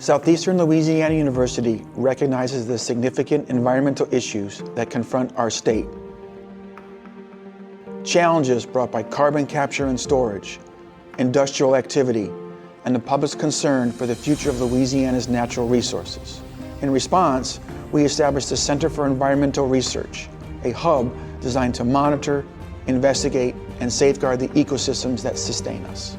Southeastern Louisiana University recognizes the significant environmental issues that confront our state. Challenges brought by carbon capture and storage, industrial activity, and the public's concern for the future of Louisiana's natural resources. In response, we established the Center for Environmental Research, a hub designed to monitor, investigate, and safeguard the ecosystems that sustain us.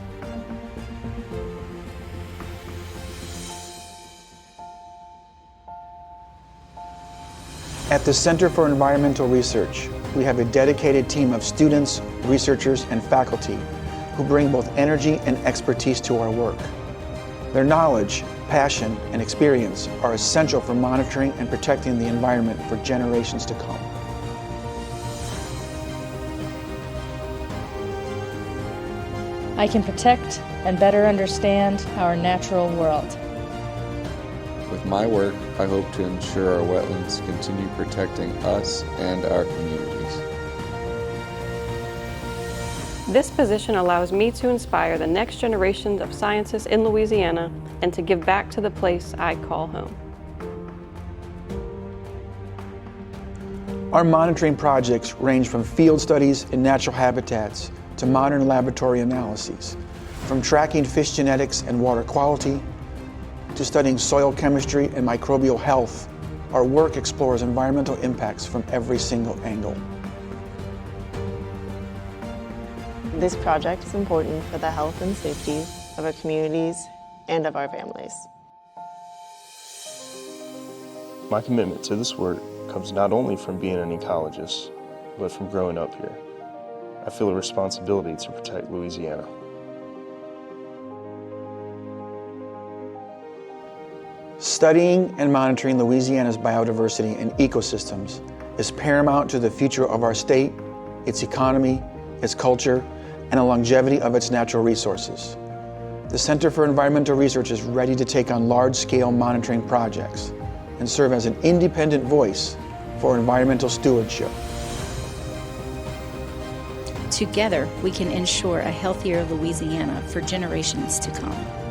At the Center for Environmental Research, we have a dedicated team of students, researchers, and faculty who bring both energy and expertise to our work. Their knowledge, passion, and experience are essential for monitoring and protecting the environment for generations to come. I can protect and better understand our natural world. With my work, I hope to ensure our wetlands continue protecting us and our communities. This position allows me to inspire the next generation of scientists in Louisiana and to give back to the place I call home. Our monitoring projects range from field studies in natural habitats to modern laboratory analyses, from tracking fish genetics and water quality to studying soil chemistry and microbial health. Our work explores environmental impacts from every single angle. This project is important for the health and safety of our communities and of our families. My commitment to this work comes not only from being an ecologist, but from growing up here. I feel a responsibility to protect Louisiana. Studying and monitoring Louisiana's biodiversity and ecosystems is paramount to the future of our state, its economy, its culture, and the longevity of its natural resources. The Center for Environmental Research is ready to take on large-scale monitoring projects and serve as an independent voice for environmental stewardship. Together, we can ensure a healthier Louisiana for generations to come.